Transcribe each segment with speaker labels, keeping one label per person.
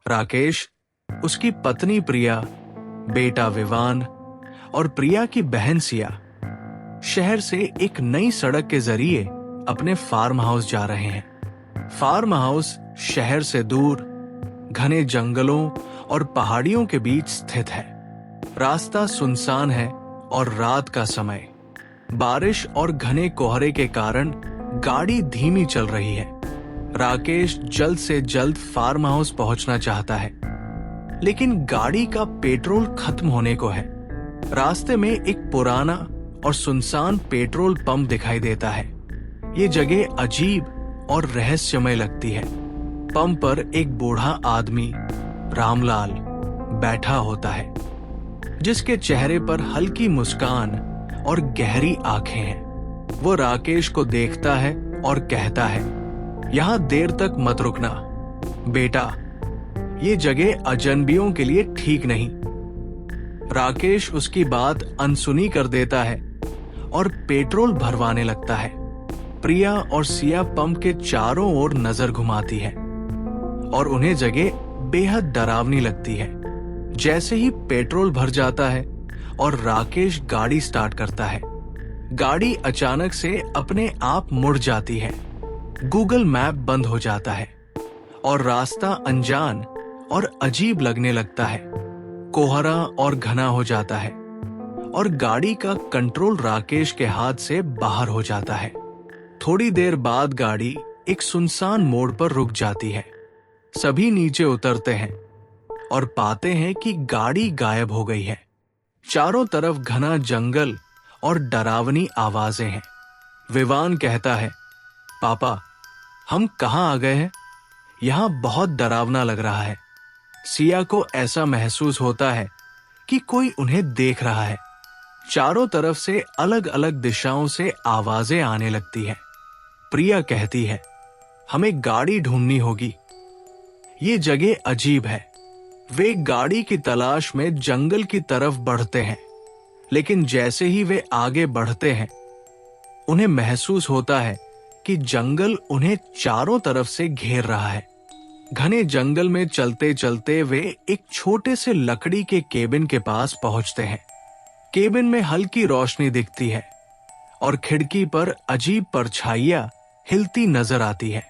Speaker 1: राकेश, उसकी पत्नी प्रिया, बेटा विवान और प्रिया की बहन सिया शहर से एक नई सड़क के जरिए अपने फार्म हाउस जा रहे हैं। फार्म हाउस शहर से दूर, घने जंगलों और पहाड़ियों के बीच स्थित है। रास्ता सुनसान है और रात का समय। बारिश और घने कोहरे के कारण गाड़ी धीमी चल रही है। राकेश जल्द से जल्द फार्म हाउस पहुंचना चाहता है, लेकिन गाड़ी का पेट्रोल खत्म होने को है। रास्ते में एक पुराना और सुनसान पेट्रोल पंप दिखाई देता है। ये जगह अजीब और रहस्यमय लगती है। पंप पर एक बूढ़ा आदमी, रामलाल, बैठा होता है, जिसके चेहरे पर हल्की मुस्कान और गहरी आंखें हैं। वो राकेश को देखता है और कहता है, यहाँ देर तक मत रुकना बेटा, ये जगह अजनबियों के लिए ठीक नहीं। राकेश उसकी बात अनसुनी कर देता है और पेट्रोल भरवाने लगता है। प्रिया और सिया पंप के चारों ओर नजर घुमाती है और उन्हें जगह बेहद डरावनी लगती है। जैसे ही पेट्रोल भर जाता है और राकेश गाड़ी स्टार्ट करता है, गाड़ी अचानक से अपने आप मुड़ जाती है। गूगल मैप बंद हो जाता है और रास्ता अनजान और अजीब लगने लगता है। कोहरा और घना हो जाता है और गाड़ी का कंट्रोल राकेश के हाथ से बाहर हो जाता है। थोड़ी देर बाद गाड़ी एक सुनसान मोड़ पर रुक जाती है। सभी नीचे उतरते हैं और पाते हैं कि गाड़ी गायब हो गई है। चारों तरफ घना जंगल और डरावनी आवाजें हैं। विवान कहता है, पापा, हम कहाँ आ गए हैं? यहाँ बहुत डरावना लग रहा है। सिया को ऐसा महसूस होता है कि कोई उन्हें देख रहा है। चारों तरफ से अलग अलग दिशाओं से आवाजें आने लगती हैं। प्रिया कहती है, हमें गाड़ी ढूंढनी होगी, ये जगह अजीब है। वे गाड़ी की तलाश में जंगल की तरफ बढ़ते हैं, लेकिन जैसे ही वे आगे बढ़ते हैं, उन्हें महसूस होता है कि जंगल उन्हें चारों तरफ से घेर रहा है। घने जंगल में चलते चलते वे एक छोटे से लकड़ी के केबिन के पास पहुंचते हैं। केबिन में हल्की रोशनी दिखती है और खिड़की पर अजीब परछाइयां हिलती नजर आती है।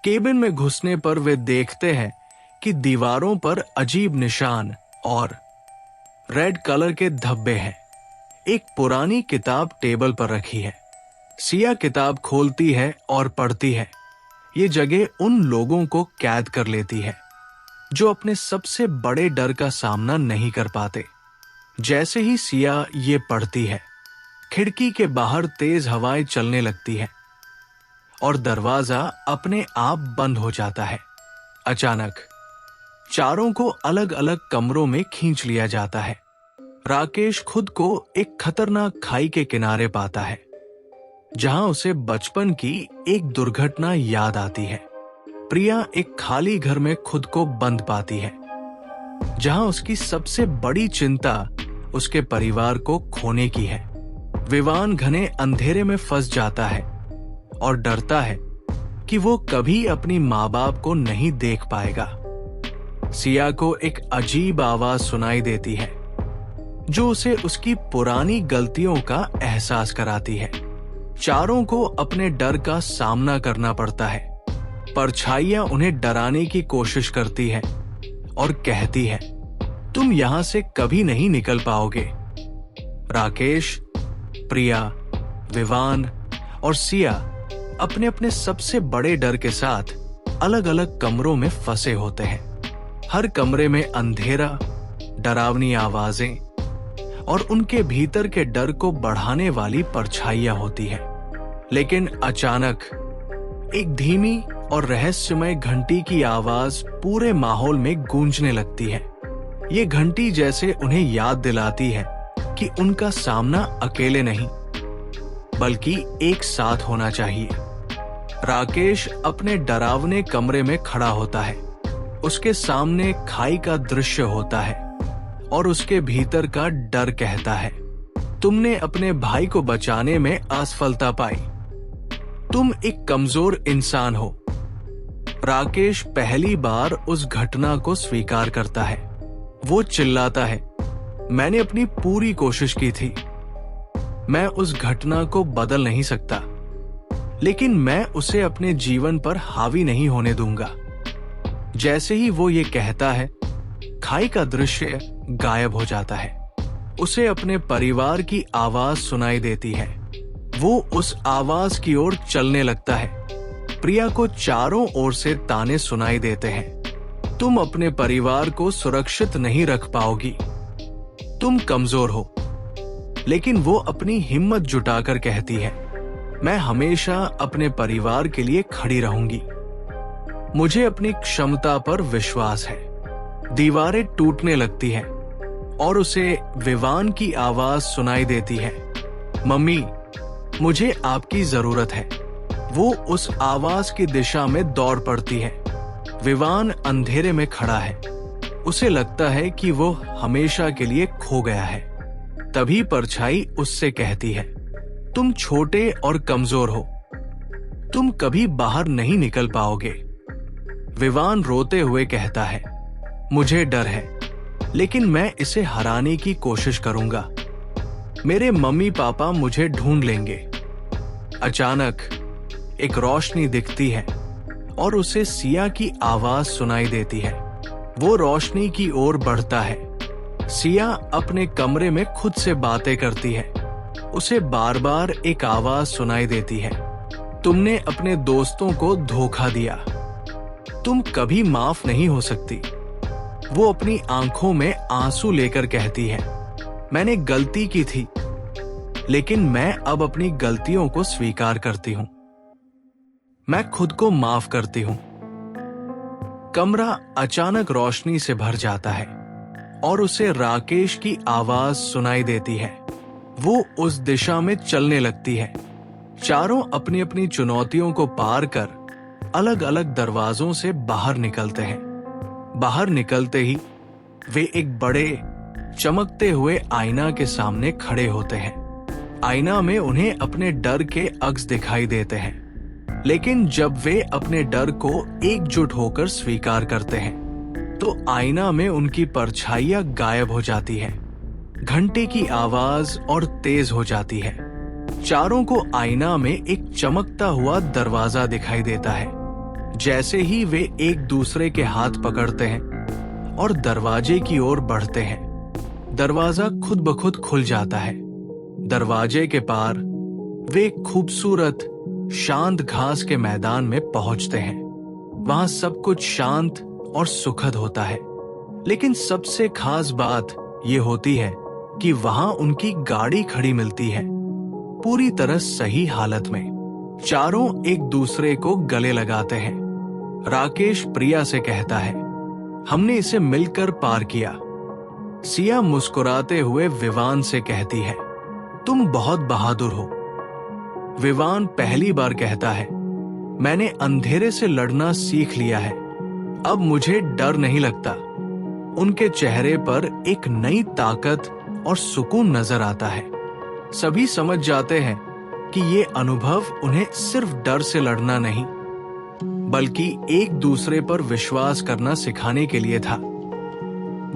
Speaker 1: केबिन में घुसने पर वे देखते हैं कि दीवारों पर अजीब निशान और रेड कलर के धब्बे हैं। एक पुरानी किताब टेबल पर रखी है। सिया किताब खोलती है और पढ़ती है। ये जगह उन लोगों को कैद कर लेती है जो अपने सबसे बड़े डर का सामना नहीं कर पाते। जैसे ही सिया ये पढ़ती है, खिड़की के बाहर तेज हवाएं चलने लगती है और दरवाजा अपने आप बंद हो जाता है। अचानक चारों को अलग अलग कमरों में खींच लिया जाता है। राकेश खुद को एक खतरनाक खाई के किनारे पाता है, जहां उसे बचपन की एक दुर्घटना याद आती है। प्रिया एक खाली घर में खुद को बंद पाती है, जहां उसकी सबसे बड़ी चिंता उसके परिवार को खोने की है। विवान घने अंधेरे में फंस जाता है और डरता है कि वो कभी अपनी माँ बाप को नहीं देख पाएगा। सिया को एक अजीब आवाज सुनाई देती है, जो उसे उसकी पुरानी गलतियों का एहसास कराती है। चारों को अपने डर का सामना करना पड़ता है। परछाइयां उन्हें डराने की कोशिश करती है और कहती है, तुम यहां से कभी नहीं निकल पाओगे। राकेश, प्रिया, विवान और सिया अपने अपने सबसे बड़े डर के साथ अलग अलग कमरों में फंसे होते हैं। हर कमरे में अंधेरा, डरावनी आवाजें और उनके भीतर के डर को बढ़ाने वाली परछाइयां होती है। लेकिन अचानक एक धीमी और रहस्यमय घंटी की आवाज पूरे माहौल में गूंजने लगती है। ये घंटी जैसे उन्हें याद दिलाती है कि उनका सामना अकेले नहीं, बल्कि एक साथ होना चाहिए। राकेश अपने डरावने कमरे में खड़ा होता है। उसके सामने खाई का दृश्य होता है और उसके भीतर का डर कहता है, तुमने अपने भाई को बचाने में असफलता पाई। तुम एक कमजोर इंसान हो। राकेश पहली बार उस घटना को स्वीकार करता है। वो चिल्लाता है, मैंने अपनी पूरी कोशिश की थी। मैं उस घटना को बदल नहीं सकता, लेकिन मैं उसे अपने जीवन पर हावी नहीं होने दूंगा। जैसे ही वो ये कहता है, खाई का दृश्य गायब हो जाता है। उसे अपने परिवार की आवाज सुनाई देती है। वो उस आवाज की ओर चलने लगता है। प्रिया को चारों ओर से ताने सुनाई देते हैं। तुम अपने परिवार को सुरक्षित नहीं रख पाओगी, तुम कमजोर हो। लेकिन वो अपनी हिम्मत जुटाकर कहती है, मैं हमेशा अपने परिवार के लिए खड़ी रहूंगी। मुझे अपनी क्षमता पर विश्वास है। दीवारें टूटने लगती हैं और उसे विवान की आवाज सुनाई देती है, मम्मी, मुझे आपकी जरूरत है। वो उस आवाज की दिशा में दौड़ पड़ती है। विवान अंधेरे में खड़ा है। उसे लगता है कि वो हमेशा के लिए खो गया है। तभी परछाई उससे कहती है, तुम छोटे और कमजोर हो, तुम कभी बाहर नहीं निकल पाओगे। विवान रोते हुए कहता है, मुझे डर है, लेकिन मैं इसे हराने की कोशिश करूंगा। मेरे मम्मी पापा मुझे ढूंढ लेंगे। अचानक एक रोशनी दिखती है और उसे सिया की आवाज सुनाई देती है। वो रोशनी की ओर बढ़ता है। सिया अपने कमरे में खुद से बातें करती है। उसे बार बार एक आवाज सुनाई देती है, तुमने अपने दोस्तों को धोखा दिया, तुम कभी माफ नहीं हो सकती। वो अपनी आंखों में आंसू लेकर कहती है, मैंने गलती की थी, लेकिन मैं अब अपनी गलतियों को स्वीकार करती हूं। मैं खुद को माफ करती हूं। कमरा अचानक रोशनी से भर जाता है और उसे राकेश की आवाज सुनाई देती है। वो उस दिशा में चलने लगती है। चारों अपनी अपनी चुनौतियों को पार कर अलग अलग दरवाजों से बाहर निकलते हैं। बाहर निकलते ही वे एक बड़े चमकते हुए आईना के सामने खड़े होते हैं। आईना में उन्हें अपने डर के अक्स दिखाई देते हैं, लेकिन जब वे अपने डर को एकजुट होकर स्वीकार करते हैं तो आईना में उनकी परछाइयां गायब हो जाती है। घंटे की आवाज और तेज हो जाती है। चारों को आईना में एक चमकता हुआ दरवाजा दिखाई देता है। जैसे ही वे एक दूसरे के हाथ पकड़ते हैं और दरवाजे की ओर बढ़ते हैं, दरवाजा खुद ब खुद खुल जाता है। दरवाजे के पार वे एक खूबसूरत शांत घास के मैदान में पहुंचते हैं। वहां सब कुछ शांत और सुखद होता है, लेकिन सबसे खास बात ये होती है कि वहां उनकी गाड़ी खड़ी मिलती है, पूरी तरह सही हालत में। चारों एक दूसरे को गले लगाते हैं। राकेश प्रिया से कहता है, हमने इसे मिलकर पार किया। सिया मुस्कुराते हुए विवान से कहती है, तुम बहुत बहादुर हो। विवान पहली बार कहता है, मैंने अंधेरे से लड़ना सीख लिया है, अब मुझे डर नहीं लगता। उनके चेहरे पर एक नई ताकत और सुकून नजर आता है। सभी समझ जाते हैं कि ये अनुभव उन्हें सिर्फ डर से लड़ना नहीं, बल्कि एक दूसरे पर विश्वास करना सिखाने के लिए था।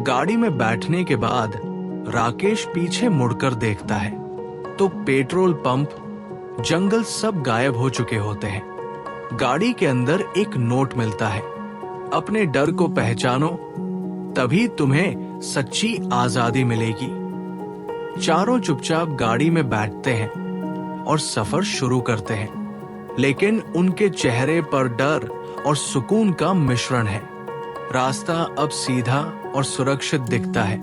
Speaker 1: गाड़ी में बैठने के बाद राकेश पीछे मुड़कर देखता है तो पेट्रोल पंप, जंगल सब गायब हो चुके होते हैं। गाड़ी के अंदर एक नोट मिलता है, अपने डर को पहचानो, तभी तुम्हें सच्ची आजादी मिलेगी। चारों चुपचाप गाड़ी में बैठते हैं और सफर शुरू करते हैं, लेकिन उनके चेहरे पर डर और सुकून का मिश्रण है। रास्ता अब सीधा और सुरक्षित दिखता है,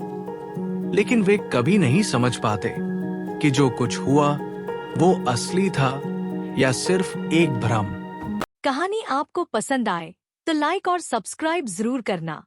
Speaker 1: लेकिन वे कभी नहीं समझ पाते कि जो कुछ हुआ वो असली था या सिर्फ एक भ्रम।
Speaker 2: कहानी आपको पसंद आए तो लाइक और सब्सक्राइब जरूर करना।